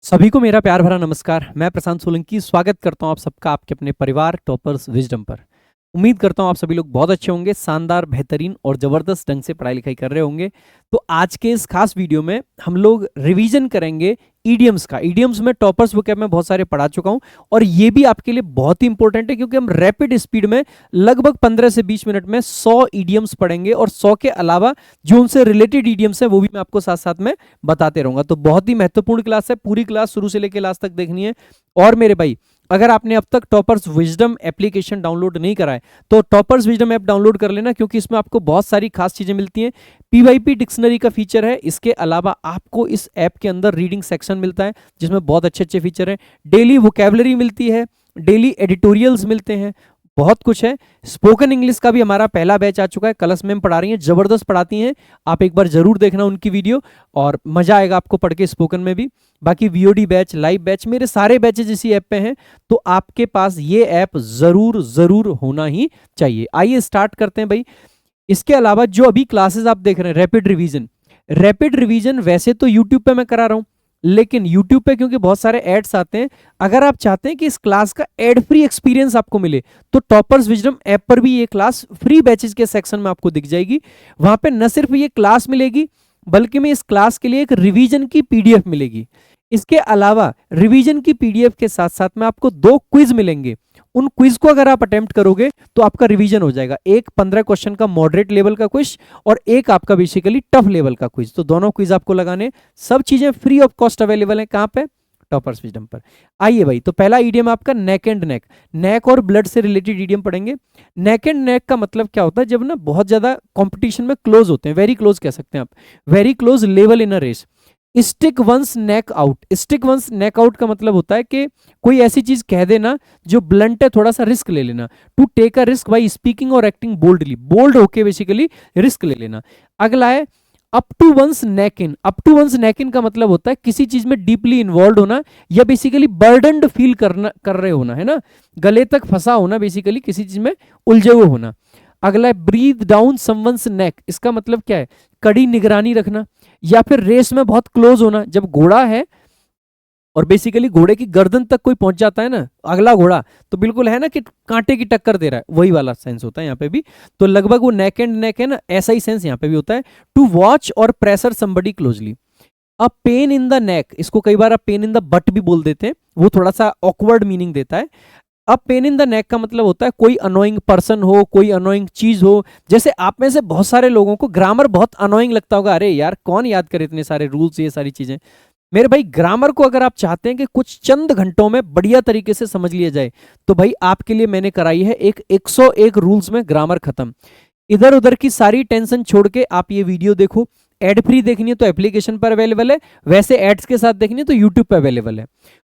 सभी को मेरा प्यार भरा नमस्कार। मैं प्रशांत सोलंकी स्वागत करता हूं आप सबका आपके अपने परिवार टॉपर्स विजडम पर। उम्मीद करता हूं आप सभी लोग बहुत अच्छे होंगे, शानदार, बेहतरीन और ज़बरदस्त ढंग से पढ़ाई लिखाई कर रहे होंगे। तो आज के इस खास वीडियो में हम लोग रिवीजन करेंगे ईडियम्स का। ईडियम्स में टॉपर्स वोकैब में बहुत सारे पढ़ा चुका हूं और ये भी आपके लिए बहुत ही इंपॉर्टेंट है क्योंकि हम रैपिड स्पीड में लगभग 15 से 20 मिनट में 100 ईडियम्स पढ़ेंगे और 100 के अलावा जो उनसे रिलेटेड ईडियम्स है वो भी मैं आपको साथ साथ में बताते रहूंगा। तो बहुत ही महत्वपूर्ण क्लास है, पूरी क्लास शुरू से लेकर लास्ट तक देखनी है। और मेरे भाई, अगर आपने अब तक टॉपर्स विजडम एप्लीकेशन डाउनलोड नहीं करा है तो टॉपर्स विजडम ऐप डाउनलोड कर लेना, क्योंकि इसमें आपको बहुत सारी खास चीजें मिलती हैं। पीवाईपी डिक्शनरी का फीचर है, इसके अलावा आपको इस ऐप के अंदर रीडिंग सेक्शन मिलता है जिसमें बहुत अच्छे अच्छे फीचर हैं। डेली वोकैबुलरी मिलती है, डेली एडिटोरियल्स मिलते हैं, बहुत कुछ है। स्पोकन इंग्लिश का भी हमारा पहला बैच आ चुका है, कलश मैम पढ़ा रही हैं, जबरदस्त पढ़ाती हैं। आप एक बार जरूर देखना उनकी वीडियो और मजा आएगा आपको पढ़ के स्पोकन में भी। बाकी वीओडी बैच, लाइव बैच, मेरे सारे बैचेज इसी ऐप पे हैं, तो आपके पास ये ऐप जरूर जरूर होना ही चाहिए। आइए स्टार्ट करते हैं भाई। इसके अलावा जो अभी क्लासेस आप देख रहे हैं रैपिड रिवीजन वैसे तो यूट्यूब पे मैं करा रहा हूं, लेकिन YouTube पे क्योंकि बहुत सारे एड्स आते हैं, अगर आप चाहते हैं कि इस क्लास का एड फ्री एक्सपीरियंस आपको मिले तो टॉपर्स विजडम ऐप पर भी ये क्लास फ्री बैचेस के सेक्शन में आपको दिख जाएगी। वहां पे न सिर्फ ये क्लास मिलेगी बल्कि में इस क्लास के लिए एक रिवीजन की पीडीएफ मिलेगी। इसके अलावा रिवीजन की पीडीएफ के साथ साथ में आपको 2 क्विज मिलेंगे। उन क्विज को अगर आप अटेम्प्ट करोगे तो आपका रिवीजन हो जाएगा। एक 15 क्वेश्चन का मॉडरेट लेवल का क्विज और एक आपका बेसिकली टफ लेवल का क्विज। तो दोनों क्विज आपको लगाने, सब चीजें फ्री ऑफ कॉस्ट अवेलेबल है। कहां पे? टॉपर्स विजडम पर। आइए भाई, तो पहला ईडियम आपका नेक एंड नेक। नेक और ब्लड से रिलेटेड ईडियम पढ़ेंगे। नेक एंड नेक का मतलब क्या होता है? जब ना बहुत ज्यादा कंपटीशन में क्लोज होते हैं, वेरी क्लोज कह सकते हैं आप, very close level in a race. Stick one's neck out. Stick one's neck out का मतलब होता है कि कोई ऐसी चीज कह देना जो ब्लंट है, थोड़ा सा रिस्क ले लेना। To take a risk by speaking और एक्टिंग बोल्डली, बोल्ड होके बेसिकली रिस्क ले लेना। अगला है up to one's neck in. Up to one's neck in का मतलब होता है किसी चीज में डीपली इन्वॉल्व होना या बेसिकली बर्डनड फील कर रहे होना, है ना, गले तक फंसा होना, बेसिकली किसी चीज में उलझे हुए होना। अगला है ब्रीथ डाउन समवंस नेक। इसका मतलब क्या है? कड़ी निगरानी रखना या फिर रेस में बहुत क्लोज होना। जब घोड़ा है और बेसिकली घोड़े की गर्दन तक कोई पहुंच जाता है ना, अगला घोड़ा, तो बिल्कुल है ना कि कांटे की टक्कर दे रहा है, वही वाला सेंस होता है यहाँ पे भी। तो लगभग वो नेक एंड नेक है ना, ऐसा ही सेंस यहाँ पे भी होता है। टू वॉच और प्रेशर समबडी क्लोजली। अब पेन इन द नेक, इसको कई बार आप पेन इन द बट भी बोल देते हैं, वो थोड़ा सा ऑकवर्ड मीनिंग देता है। अब पेन इन द नेक का मतलब होता है कोई अनोइंग पर्सन हो, कोई अनोइंग चीज हो। जैसे आप में से बहुत सारे लोगों को ग्रामर बहुत अनोइंग लगता होगा, अरे यार कौन याद करे इतने सारे रूल्स, ये सारी चीजें। मेरे भाई, ग्रामर को अगर आप चाहते हैं कि कुछ चंद घंटों में बढ़िया तरीके से समझ लिया जाए तो भाई आपके लिए मैंने कराई है एक 101 रूल्स में ग्रामर खत्म। इधर उधर की सारी टेंशन छोड़ के आप ये वीडियो देखो। एड फ्री देखनी है तो एप्लीकेशन पर अवेलेबल है, वैसे एड्स के साथ देखनी है तो यूट्यूब पर अवेलेबल है।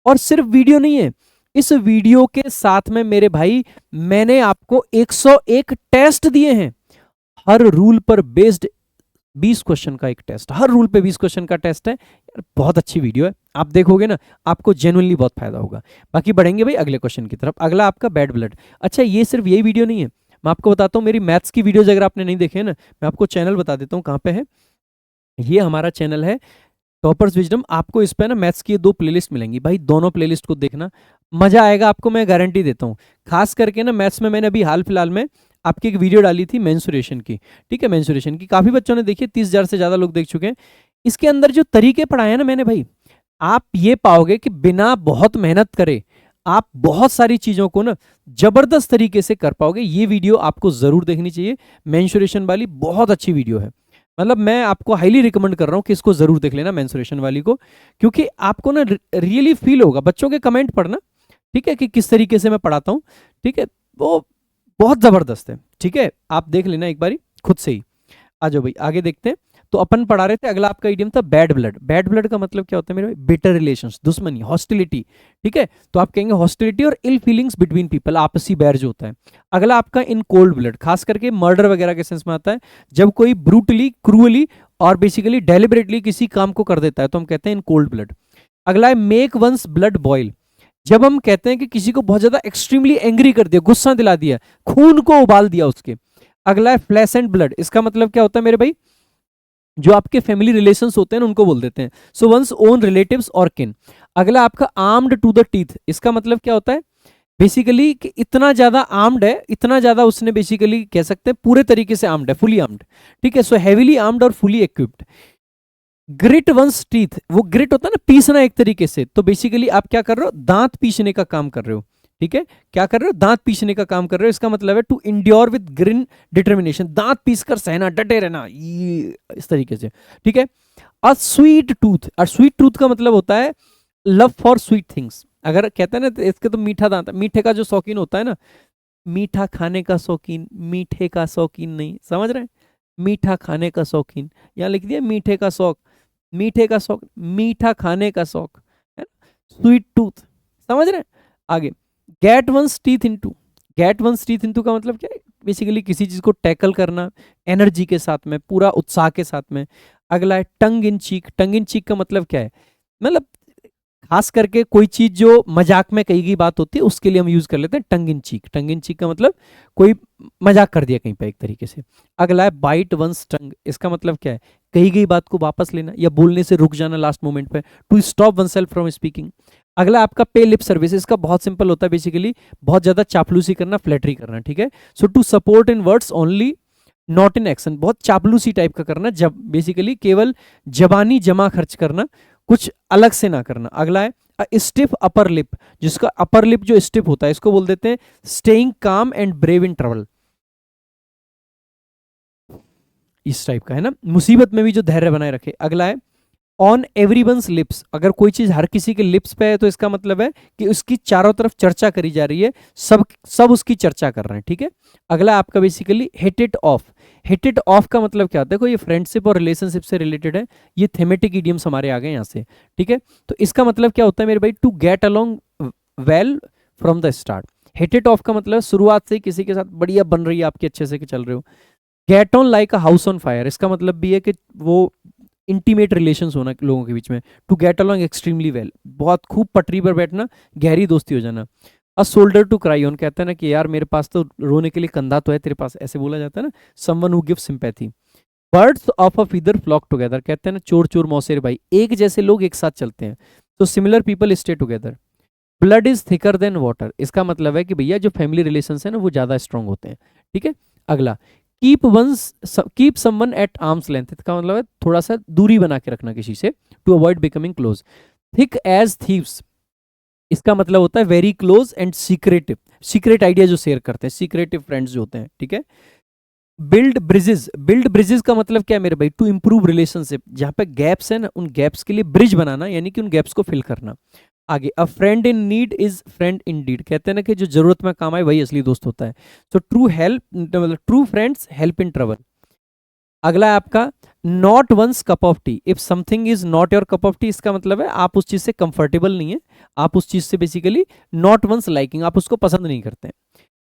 और सिर्फ वीडियो नहीं है, इस वीडियो के साथ में मेरे भाई मैंने आपको 101 टेस्ट दिए हैं। हर रूल पर बेस्ड 20 क्वेश्चन का एक टेस्ट, हर रूल पे 20 क्वेश्चन का टेस्ट है यार। बहुत अच्छी वीडियो है, आप देखोगे ना आपको जेन्युइनली बहुत फायदा होगा। बाकी बढ़ेंगे भाई अगले क्वेश्चन की तरफ। अगला आपका बैड ब्लड। अच्छा, ये सिर्फ यही वीडियो नहीं है, मैं आपको बताता हूँ मेरी मैथ्स की वीडियोज अगर आपने नहीं देखे ना, मैं आपको चैनल बता देता हूँ कहाँ पे है। ये हमारा चैनल है टॉपर्स विजडम। आपको इस पे ना मैथ्स की 2 प्लेलिस्ट मिलेंगी भाई, दोनों प्लेलिस्ट को देखना, मजा आएगा आपको, मैं गारंटी देता हूँ। खास करके ना मैथ्स में मैंने अभी हाल फिलहाल में आपकी एक वीडियो डाली थी मेंसुरेशन की, ठीक है, मेंसुरेशन की, काफी बच्चों ने देखी, 30,000 से ज्यादा लोग देख चुके हैं। इसके अंदर जो तरीके पढ़ाए हैं ना मैंने भाई, आप ये पाओगे कि बिना बहुत मेहनत करे आप बहुत सारी चीजों को ना जबरदस्त तरीके से कर पाओगे। ये वीडियो आपको जरूर देखनी चाहिए, मेंसुरेशन वाली बहुत अच्छी वीडियो है। मतलब मैं आपको हाईली रिकमेंड कर रहा हूं कि इसको जरूर देख लेना मेंसुरेशन वाली को, क्योंकि आपको ना रियली फील होगा। बच्चों के कमेंट पढ़ना, ठीक है, कि किस तरीके से मैं पढ़ाता हूं, ठीक है, वो बहुत जबरदस्त है। ठीक है, आप देख लेना एक बारी खुद से ही। आ जाओ भाई आगे देखते हैं। तो अपन पढ़ा रहे थे, अगला आपका इडियम था बैड ब्लड। बैड ब्लड का मतलब क्या होता है मेरे भाई? बिटर रिलेशंस, दुश्मनी, हॉस्टिलिटी। ठीक है, तो आप कहेंगे हॉस्टिलिटी और इल फीलिंग्स बिटवीन पीपल, आपसी बैर जो होता है। अगला आपका इन कोल्ड ब्लड, खास करके मर्डर वगैरह के सेंस में आता है। जब कोई ब्रूटली, क्रूअली और बेसिकली डेलिबरेटली किसी काम को कर देता है तो हम कहते हैं इन कोल्ड ब्लड। अगला है मेक वंस ब्लड बॉयल। जब हम कहते हैं कि किसी को बहुत ज्यादा एक्सट्रीमली एंग्री कर दिया, गुस्सा दिला दिया, खून को उबाल दिया उसके। अगला है फ्लैश एंड ब्लड। इसका मतलब क्या होता है मेरे भाई? जो आपके फैमिली रिलेशंस होते हैं ना उनको बोल देते हैं। सो वंस ओन रिलेटिव्स और किन। अगला आपका आर्म्ड टू द टीथ, इसका मतलब क्या होता है बेसिकली कि इतना ज्यादा आर्म्ड है, इतना ज्यादा उसने बेसिकली कह सकते हैं पूरे तरीके से आर्म्ड है, फुली आर्म्ड, ठीक है। सो हैवीली आर्म्ड और fully equipped. Grit one's teeth, वो ग्रिट होता है ना पीसना एक तरीके से, तो बेसिकली आप क्या कर रहे हो, दांत पीसने का काम कर रहे हो, ठीक है। क्या कर रहे हो, दांत पीसने का काम कर रहे हो। इसका मतलब है to endure with grim determination, दांत पीस कर सहना, डटे रहना, ये इस तरीके से, ठीक है। अ स्वीट टूथ, और स्वीट टूथ का मतलब होता है लव फॉर स्वीट थिंग्स। अगर कहते हैं ना तो इसके तो मीठा दांत, मीठे का जो शौकीन होता है ना, मीठा खाने का शौकीन, मीठे का शौकीन नहीं, समझ रहे हैं, मीठा खाने का शौकीन, यहाँ लिख दिया मीठे का शौक, मीठे का शौक, मीठा खाने का शौक, है ना, स्वीट टूथ, समझ रहे हैं। आगे, get one's teeth into, get one's teeth into का मतलब क्या है, बेसिकली किसी चीज को टैकल करना एनर्जी के साथ में, पूरा उत्साह के साथ में। अगला है टंग इन चीक, टंग इन चीक का मतलब क्या है, मतलब खास करके कोई चीज जो मजाक में कही गई बात होती है उसके लिए हम यूज कर लेते हैं टंग इन चीक। टंग इन चीक का मतलब कोई मजाक कर दिया कहीं पे एक तरीके से। अगला है बाइट वंस टंग, इसका मतलब क्या है, कही गई बात को वापस लेना या बोलने से रुक जाना लास्ट मोमेंट पे, to stop oneself from speaking. अगला आपका पे लिप सर्विस, इसका बहुत सिंपल होता है बेसिकली बहुत ज्यादा चापलूसी करना, फ्लैटरी करना, ठीक है। So to support in words only not in action, बहुत चापलूसी टाइप का करना, जब बेसिकली केवल जबानी जमा खर्च करना, कुछ अलग से ना करना। अगला है स्टिफ अपर लिप, जिसका अपर लिप जो स्टिफ होता है इसको बोल देते हैं स्टेइंग काम एंड ब्रेव इन ट्रबल, इस टाइप का है ना, मुसीबत में भी जो धैर्य बनाए रखे। अगला है ऑन एवरीवन्स लिप्स, अगर कोई चीज हर किसी के लिप्स पे है तो इसका मतलब है कि उसकी चारों तरफ चर्चा करी जा रही है, सब सब उसकी चर्चा कर रहे हैं, ठीक है। अगला आपका basically hit it of, hit it off का मतलब क्या होता है, कोई ये फ्रेंडशिप और रिलेशनशिप से रिलेटेड है, ये थेमेटिक इडियम्स हमारे आ गए यहाँ से, ठीक है। तो इसका मतलब क्या होता है मेरे भाई, to get along well from the start. Hit it off का मतलब शुरुआत से ही किसी के साथ बढ़िया बन रही है आपके, अच्छे से चल रहे हो। Get on like a house on fire, इसका मतलब भी है कि वो इंटीमेट रिलेशंस होना लोगों के बीच में। To get along extremely well, बहुत खूब पटरी पर बैठना, गहरी दोस्ती हो जाना। A shoulder to cry on, कहता है ना कि यार मेरे पास तो रोने के लिए कंधा तो है तेरे पास, ऐसे बोला जाता है ना, someone who give sympathy. Birds of a feather flock together, कहते हैं ना चोर चोर मौसेर भाई, एक जैसे लोग एक साथ चलते हैं, तो similar people stay together. Blood is thicker than water, इसका मतलब है कि भैया जो फैमिली रिलेशन है ना वो ज्यादा स्ट्रांग होते हैं, ठीक है। अगला keep someone eight arms length, इसका मतलब है थोड़ा सा दूरी बना के रखना किसी से, to avoid becoming close. Thick as thieves, इसका मतलब होता है very close and secretive, secret idea जो शेयर करते हैं, सीक्रेटिव फ्रेंड्स जो होते हैं, ठीक है। बिल्ड ब्रिजेस, बिल्ड ब्रिजेस का मतलब क्या है मेरे भाई, टू इंप्रूव रिलेशनशिप, जहां पे गैप्स है ना उन गैप्स के लिए ब्रिज बनाना, यानी कि उन गैप्स को फिल करना। आगे, a friend in need is friend in deed, कहते हैं ना कि जो जरूरत में काम आए वही असली दोस्त होता है। तो ट्रू हेल्प मतलब true friends help in trouble. अगला है आपका not one's cup of tea, if something is not your cup of tea, इसका मतलब है आप उस चीज से कंफर्टेबल नहीं है, आप उस चीज से बेसिकली नॉट वंस लाइकिंग, आप उसको पसंद नहीं करते हैं।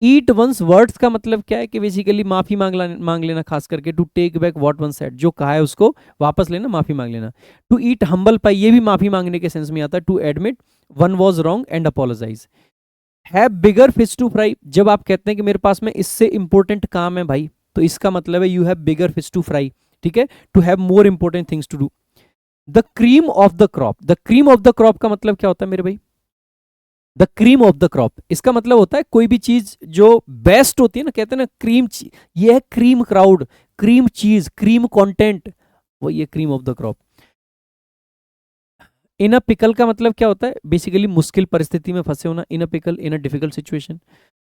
ईट वंस वर्ड्स का मतलब क्या है कि बेसिकली माफी मांग लेना, खास करके to take back what one said, जो कहा है उसको वापस लेना, माफी मांग लेना। टू ईट हम्बल पाई, ये भी माफी मांगने के सेंस में आता है, to admit one was wrong and apologise. Have bigger fish to fry, जब आप कहते हैं कि मेरे पास में इससे इंपॉर्टेंट काम है भाई, तो इसका मतलब है you have bigger fish to fry, ठीक है। To have more important things to do. The cream of the crop, the cream of the crop का मतलब क्या होता है मेरे भाई, the cream of the crop, इसका मतलब होता है कोई भी चीज जो बेस्ट होती है ना, कहते हैं ना क्रीम, ये है cream crowd, cream cheese, cream content, वो ये cream of the crop. In a pickle का मतलब क्या होता है, बेसिकली मुश्किल परिस्थिति में फंसे होना, in a pickle, in a difficult situation.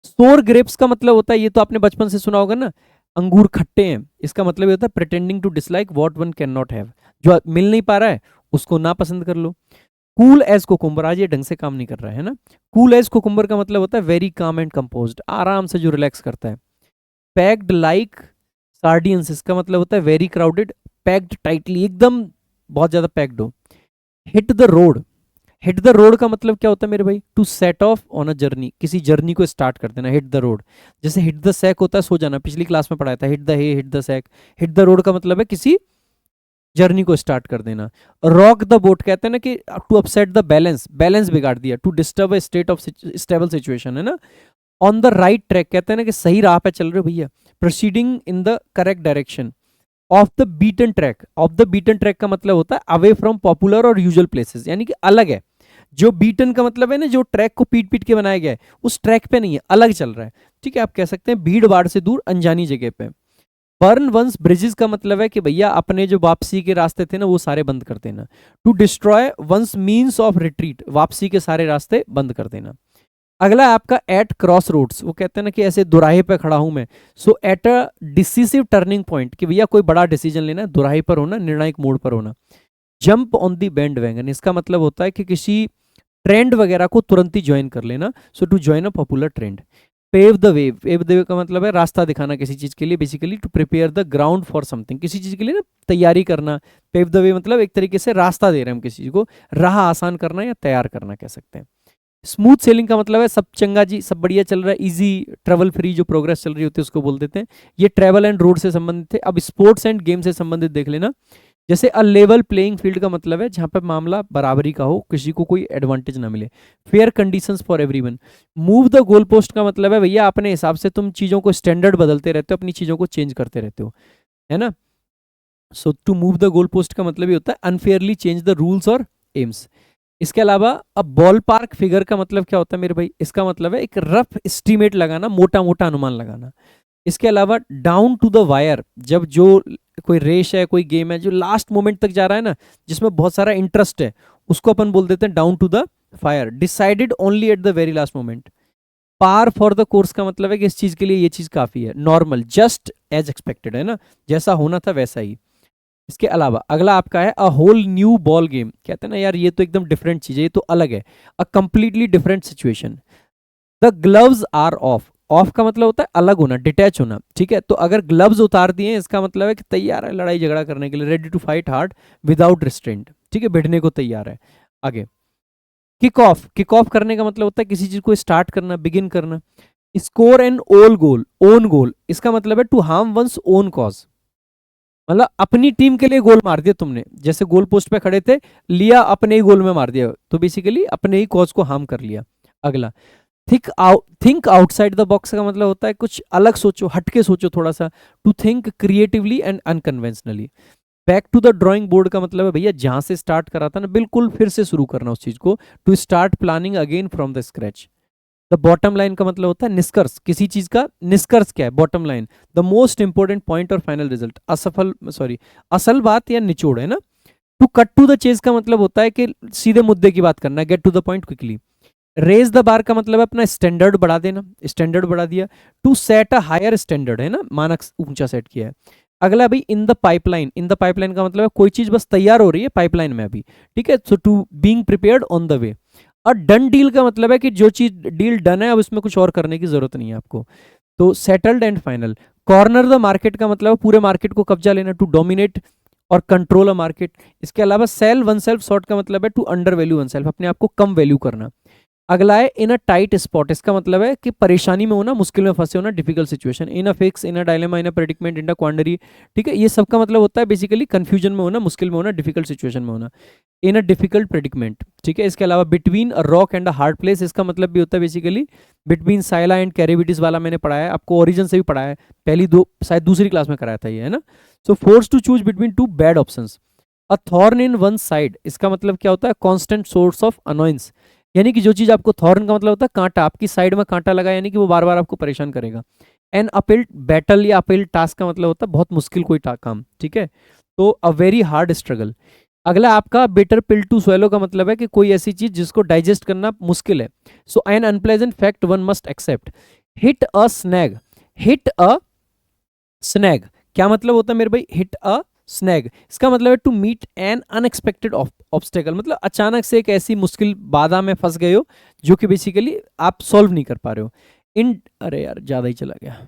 Sour grapes का मतलब होता है, ये तो आपने बचपन से सुना होगा ना, अंगूर खट्टे हैं, इसका मतलब ये होता है pretending to dislike what one can not have, जो मिल नहीं पा रहा है उसको ना पसंद कर लो। कूल एज कोकुम्बर, आज ये ढंग से काम नहीं कर रहा है ना। कूल एज कोकुम्बर का मतलब होता है वेरी काम एंड कंपोज्ड, आराम से जो रिलैक्स करता है। पैक्ड लाइक सार्डियंस, इसका मतलब होता है वेरी क्राउडेड, पैक्ड टाइटली, एकदम बहुत ज्यादा पैक्ड हो। Hit the road, hit the road का मतलब क्या होता है मेरे भाई, to set off on a journey, किसी जर्नी को स्टार्ट कर देना, हिट द रोड। जैसे हिट द सैक होता है सो जाना, पिछली क्लास में पढ़ाया था, hit the hay, hit the sack. Hit the road का मतलब है किसी जर्नी को स्टार्ट कर देना। रॉक द बोट, कहते हैं ना कि to upset the balance, balance बिगाड़ दिया, to disturb a state of stable situation, है ना। ऑन द राइट ट्रैक, कहते हैं ना कि सही राह पे चल रहे हो भैया, proceeding in the correct direction. Of the beaten track, of the beaten track का मतलब होता है अवे फ्रॉम पॉपुलर और यूजुअल प्लेसेस, यानी कि अलग है, जो बीटन का मतलब है ना, जो ट्रैक को पीट पीट के बनाया गया है, उस ट्रैक पे नहीं है, अलग चल रहा है। ठीक है, आप कह सकते हैं भीड़ भाड़ से दूर, अनजानी जगह पे। बर्न वंस ब्रिजेस का मतलब है कि भैया अपने जो वापसी के रास्ते थे ना वो सारे बंद कर देना। To destroy one's means of retreat, वापसी के सारे रास्ते बंद कर देना। अगला है आपका एट क्रॉस रोड्स, वो कहते हैं ना कि ऐसे दुराहे पे खड़ा हूं मैं। So at a decisive turning point, कि भैया कोई बड़ा डिसीजन लेना है, दुराहे पर होना, निर्णायक मोड़ पर होना। Jump on the band wagon, इसका मतलब होता है कि किसी ट्रेंड वगैरह को तुरंत ही ज्वाइन कर लेना। So to join a popular trend. Pave the way, pave the way का मतलब है रास्ता दिखाना किसी चीज के लिए, basically to prepare the ground for something, किसी चीज के लिए ना तैयारी करना। पेव द वे मतलब एक तरीके से रास्ता दे रहे हैं हम किसी चीज को, राह आसान करना या तैयार करना कह सकते हैं। स्मूथ सेलिंग का मतलब है सब चंगा जी, सब बढ़िया चल रहा है, इजी ट्रेवल फ्री जो प्रोग्रेस चल रही होती है उसको बोल देते हैं। ये ट्रेवल एंड रोड से संबंधित थे। अब स्पोर्ट्स एंड गेम से संबंधित देख लेना। जैसे अ लेवल प्लेइंग फील्ड का मतलब है जहां पर मामला बराबरी का हो, किसी को कोई एडवांटेज ना मिले। Fair conditions for everyone. Move the goal post का मतलब है भैया अपने हिसाब से तुम चीजों को स्टैंडर्ड बदलते रहते हो, अपनी चीजों को चेंज करते रहते हो, है ना। So to move the goal post का मतलब ये होता है अनफेयरली चेंज द रूल्स और एम्स। इसके अलावा अब बॉल पार्क फिगर का मतलब क्या होता है मेरे भाई, इसका मतलब है एक रफ एस्टीमेट लगाना, मोटा मोटा अनुमान लगाना। इसके अलावा डाउन टू द वायर, जब जो कोई रेस है, कोई गेम है जो लास्ट मोमेंट तक जा रहा है ना, जिसमें बहुत सारा इंटरेस्ट है, उसको अपन बोल देते हैं down to the fire. Decided only at the very last moment. Par for the course का मतलब है कि इस चीज के लिए ये चीज काफी है। नॉर्मल, जस्ट एज एक्सपेक्टेड, है ना, जैसा होना था वैसा ही। इसके अलावा अगला आपका है a whole new ball game. कहते हैं ना यार ये तो एकदम डिफरेंट चीज है, ये तो अलग है। A completely different situation. The gloves are off. Off का मतलब होता है अलग होना, डिटैच होना। ठीक है, तो अगर ग्लव्स उतार दिए इसका मतलब है कि तैयार है लड़ाई झगड़ा करने के लिए, ready to fight hard without restraint. ठीक है, भिड़ने को तैयार है। आगे किक ऑफ। किक ऑफ करने का मतलब होता है किसी चीज को स्टार्ट करना, बिगिन करना। स्कोर एन ओल गोल, ओन गोल, इसका मतलब है to harm one's own cause. मतलब अपनी टीम के लिए गोल मार दिया तुमने, जैसे गोल पोस्ट पे खड़े थे, लिया अपने ही गोल में मार दिया, तो बेसिकली अपने ही कॉज को हार्म कर लिया। अगला थिंक आउटसाइड द बॉक्स का मतलब होता है कुछ अलग सोचो, हटके सोचो थोड़ा सा। To think creatively and unconventionally. Back to the drawing board का मतलब है भैया जहां से स्टार्ट करा था ना बिल्कुल फिर से शुरू करना उस चीज को। To start planning again from the scratch. The bottom line का मतलब होता है निष्कर्ष, किसी चीज का निष्कर्ष क्या है, bottom line. The most important point और फाइनल रिजल्ट, असफल सॉरी असल बात या निचोड़, है ना। To cut to the chase का मतलब होता है कि सीधे मुद्दे की बात करना, get to the point quickly. Raise the bar का मतलब है अपना स्टैंडर्ड बढ़ा देना, स्टैंडर्ड बढ़ा दिया। To set a higher standard, है ना, मानक ऊंचा सेट किया है। अगला भाई in the pipeline. In the pipeline का मतलब है कोई चीज बस तैयार हो रही है पाइपलाइन में अभी। ठीक है, so to being prepared on the way. और डन डील का मतलब है कि जो चीज डील डन है अब इसमें कुछ और करने की जरूरत नहीं है आपको। तो settled and final. Corner the market का मतलब है पूरे मार्केट को कब्जा लेना, टू डोमिनेट और कंट्रोल अ मार्केट। इसके अलावा सेल वन सेल्फ शॉर्ट का मतलब है to undervalue oneself, अपने आप को कम वैल्यू करना। अगला है इन अ टाइट स्पॉट। इसका मतलब है कि परेशानी में होना, मुश्किल में फंसे होना, difficult situation. In a fix, in a dilemma, in a predicament, in a quandary. ठीक है, ये सबका मतलब होता है बेसिकली कंफ्यूजन में होना, मुश्किल में होना, डिफिकल्ट सिचुएशन में होना। In a difficult प्रेडिक्मेंट। ठीक है, इसके अलावा between a rock and a hard place, इसका मतलब भी होता है बेसिकली बिटवीन साइला एंड कैरेविटीज वाला मैंने पढ़ाया है आपको, ओरिजिन से भी पढ़ाया है, पहली दो शायद दूसरी क्लास में कराया था ये, है ना। So force to choose between two bad options. A thorn in one side, इसका मतलब क्या होता है कांस्टेंट सोर्स ऑफ अनोइंस। यानी कि जो चीज आपको थॉर्न का मतलब होता है कांटा, आपकी साइड में कांटा लगा, यानी कि वो बार बार आपको परेशान करेगा। एन अपील बैटल या अपील टास्क का मतलब होता है बहुत मुश्किल कोई काम। ठीक है, तो अ वेरी हार्ड स्ट्रगल। अगला आपका बेटर पिल टू स्वेलो का मतलब है कि कोई ऐसी चीज जिसको डाइजेस्ट करना मुश्किल है। So an unpleasant fact one must accept. Hit a snag. Hit a snag क्या मतलब होता है मेरे भाई, हिट अ स्नैग इसका मतलब है to meet an unexpected obstacle, मतलब अचानक से एक ऐसी मुश्किल बाधा में फंस गए हो जो कि बेसिकली आप सॉल्व नहीं कर पा रहे हो। इन अरे यार ज्यादा ही चला गया।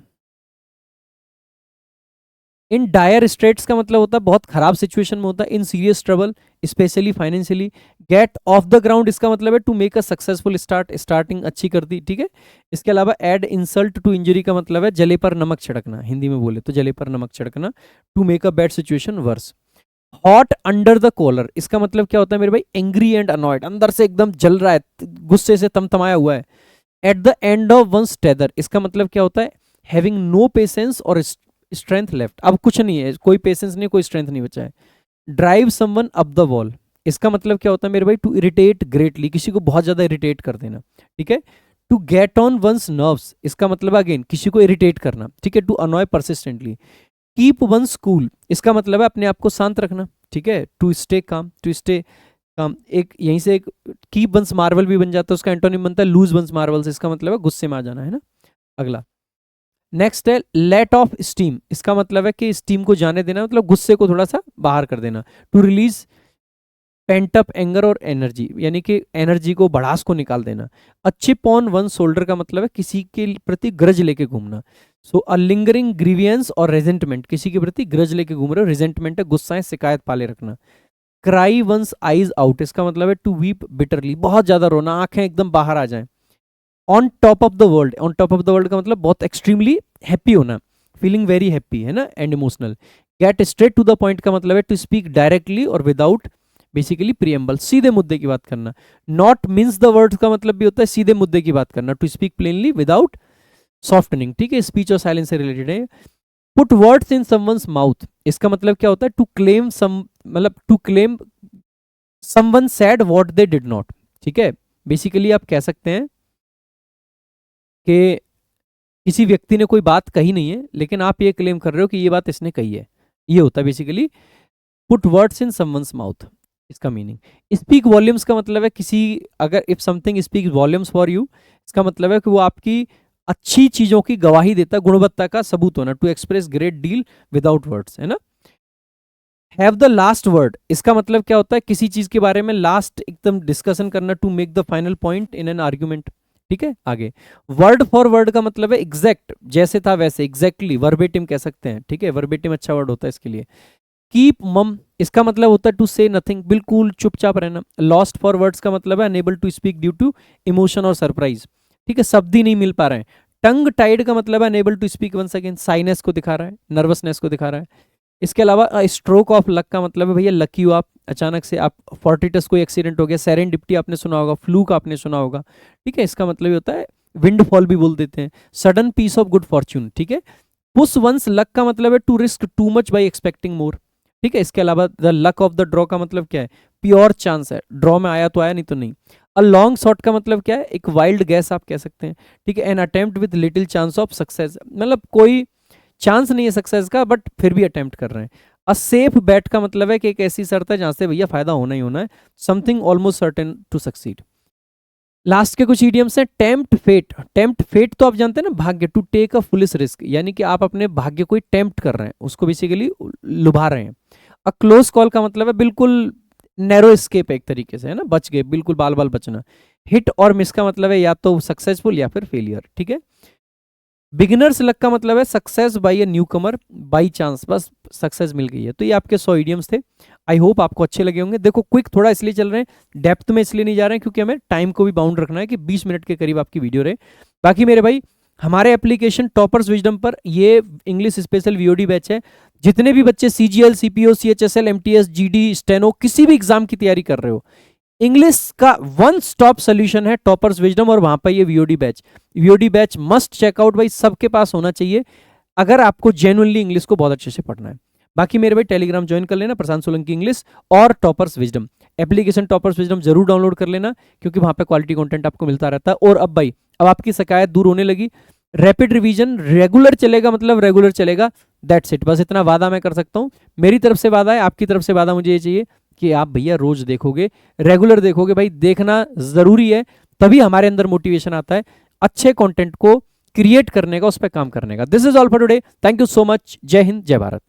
इन डायर स्ट्रेट्स का मतलब होता है बहुत खराब सिचुएशन में होता है, in serious trouble specially financially. Get off the ground इसका मतलब है to make a successful start, starting अच्छी कर दी। ठीक है, इसके अलावा एड इंसल्ट टू इंजरी का मतलब है जले पर नमक छिड़कना, हिंदी में बोले तो जले पर नमक छिड़कना। To make a bad situation worse. Hot under the collar इसका मतलब क्या होता है मेरे भाई, एंग्री एंड अनॉयड, अंदर से एकदम जल रहा है, गुस्से से तमतमाया हुआ है। At the end of one's tether इसका मतलब क्या होता है, हैविंग नो पेशेंस और स्ट्रेंथ लेफ्ट, अब कुछ नहीं है, कोई पेशेंस नहीं, कोई स्ट्रेंथ नहीं बचा है। Drive someone up the wall इसका मतलब क्या होता है मेरे भाई, टू इरिटेट ग्रेटली, किसी को बहुत ज्यादा इरिटेट कर देना, ठीक है। To get on one's nerves, इसका मतलब अगेन किसी को इरिटेट करना, ठीक है। To annoy persistently. Keep one's cool, इसका मतलब है अपने आप को शांत रखना, ठीक है। To stay calm, to stay calm, एक यहीं से एक कीप वंस मार्वल भी बन जाता है, उसका एंटोनिम बनता है लूज वंस मार्वल्स, इसका मतलब है गुस्से में आ जाना, है ना। अगला नेक्स्ट है लेट ऑफ स्टीम, इसका मतलब है कि स्टीम को जाने देना, मतलब गुस्से को थोड़ा सा बाहर कर देना। To release pent up anger और एनर्जी, यानी कि एनर्जी को, भड़ास को निकाल देना। A chip on one shoulder का मतलब है किसी के प्रति ग्रज लेके घूमना। सो अ लिंगरिंग ग्रीवियंस और रेजेंटमेंट, किसी के प्रति ग्रज लेके घूम रहे हो, रेजेंटमेंट है गुस्सा है, शिकायत पाले रखना। क्राई वंस आईज आउट, इसका मतलब है टू वीप बिटरली, बहुत ज्यादा रोना, आंखें एकदम बाहर आ जाएं। On top of the world, on top of the world का मतलब बहुत एक्सट्रीमली हैप्पी होना, फीलिंग वेरी हैप्पी, है ना, and emotional. Get straight to the point का मतलब है टू स्पीक डायरेक्टली और विदाउट बेसिकली प्रियम्बल, सीधे मुद्दे की बात करना। नॉट मीन्स द वर्ड्स का मतलब भी होता है सीधे मुद्दे की बात करना। To speak plainly without softening, ठीक है, स्पीच और साइलेंस से रिलेटेड है। Put words in someone's mouth, इसका मतलब क्या होता है, टू क्लेम सम, मतलब to claim someone said what they did not, ठीक है। बेसिकली आप कह सकते हैं कि किसी व्यक्ति ने कोई बात कही नहीं है, लेकिन आप ये क्लेम कर रहे हो कि ये बात इसने कही है, ये होता है basically put words in someone's mouth, इसका मीनिंग। स्पीक वॉल्यूम्स का मतलब है किसी, अगर if something speak volumes for you, इसका मतलब है कि वो आपकी अच्छी चीजों की गवाही देता, गुणवत्ता का सबूत होना। To express great deal without words, है ना। हैव द लास्ट वर्ड, इसका मतलब क्या होता है, किसी चीज के बारे में लास्ट एकदम डिस्कशन करना। To make the final point in an argument, ठीक है। आगे वर्ड फॉर वर्ड का मतलब है एग्जैक्ट, जैसे था वैसे, एग्जैक्टली, वर्बेटिम कह सकते हैं, ठीक है। वर्बेटिम अच्छा वर्ड होता है इसके लिए। कीप मम, इसका मतलब होता है टू से नथिंग, बिल्कुल चुपचाप रहना। लॉस्ट फॉर वर्ड्स का मतलब है unable to speak due to emotion और सरप्राइज, ठीक है, शब्द ही नहीं मिल पा रहे हैं। टंग टाइड का मतलब है unable to speak once again, साइनेस को दिखा रहा है, नर्वसनेस को दिखा रहा है। इसके अलावा स्ट्रोक ऑफ लक का मतलब है भैया लकी हो आप, अचानक से आप, फॉर्टिटस कोई एक्सीडेंट हो गया, सेरेंडिप्टी आपने सुना होगा, फ्लूक आपने सुना होगा, ठीक है, इसका मतलब ये होता है। विंड फॉल भी बोल देते हैं। Sudden piece of good fortune, ठीक है। पुश वंस लक का मतलब है to risk too much by expecting more, ठीक है। इसके अलावा the luck of the draw का मतलब क्या है, प्योर चांस है, ड्रॉ में आया तो आया, नहीं तो नहीं। अ लॉन्ग शॉट का मतलब क्या है, एक वाइल्ड गैस आप कह सकते हैं, ठीक है। An attempt with little chance of success, मतलब कोई चांस नहीं है सक्सेस का, बट फिर भी अटेम्प्ट कर रहे हैं। अ सेफ बैट का मतलब है कि एक ऐसी शर्त है जहां से भैया फायदा होना ही होना है। Something almost certain to succeed. Last के कुछ इडियम्स हैं। टेम्प्ट फेट, टेम्प्ट फेट तो आप जानते हैं ना, भाग्य। To take a foolish risk, यानी कि आप अपने भाग्य को टेम्प्ट कर रहे हैं, उसको बेसिकली लुभा रहे हैं। अ क्लोज कॉल का मतलब है बिल्कुल नैरो स्केप, एक तरीके से, है ना, बच गए, बिल्कुल बाल बाल बचना। हिट और मिस का मतलब है या तो सक्सेसफुल या फिर फेलियर, ठीक है। बिगिनर्स लक का मतलब है success by a newcomer, by chance, बस सक्सेस मिल गई है। तो ये आपके 100 इडियम्स थे। आई होप आपको अच्छे लगे होंगे। देखो क्विक थोड़ा इसलिए चल रहे हैं, डेप्थ में इसलिए नहीं जा रहे हैं क्योंकि हमें टाइम को भी बाउंड रखना है कि 20 मिनट के करीब आपकी वीडियो रहे। बाकी मेरे भाई हमारे एप्लीकेशन टॉपर्स विजडम पर ये इंग्लिश स्पेशल वीओडी बैच है। जितने भी बच्चे CGL, CPO, CHSL, MTS, GD, steno, किसी भी एग्जाम की तैयारी कर रहे हो, इंग्लिश का वन स्टॉप सोल्यूशन है टॉपर्स विजडम, और वहां पर ये वीओडी बैच मस्ट चेकआउट भाई, सबके पास होना चाहिए अगर आपको जेन्युइनली इंग्लिश को बहुत अच्छे से पढ़ना है। बाकी मेरे भाई टेलीग्राम ज्वाइन कर लेना, प्रशांत सोलंकी इंग्लिश और toppers wisdom. Application toppers wisdom जरूर डाउनलोड कर लेना क्योंकि वहां पे क्वालिटी कंटेंट आपको मिलता रहता है। और अब भाई, अब आपकी शिकायत दूर होने लगी, रैपिड रिवीजन रेगुलर चलेगा, मतलब रेगुलर चलेगा, दैट्स इट, बस इतना वादा मैं कर सकता हूं। मेरी तरफ से वादा है, आपकी तरफ से वादा मुझे ये चाहिए कि आप भैया रोज देखोगे, रेगुलर देखोगे। भाई देखना जरूरी है, तभी हमारे अंदर मोटिवेशन आता है अच्छे कंटेंट को क्रिएट करने का, उस पर काम करने का। This is all for today, thank you so much, जय हिंद, जय भारत।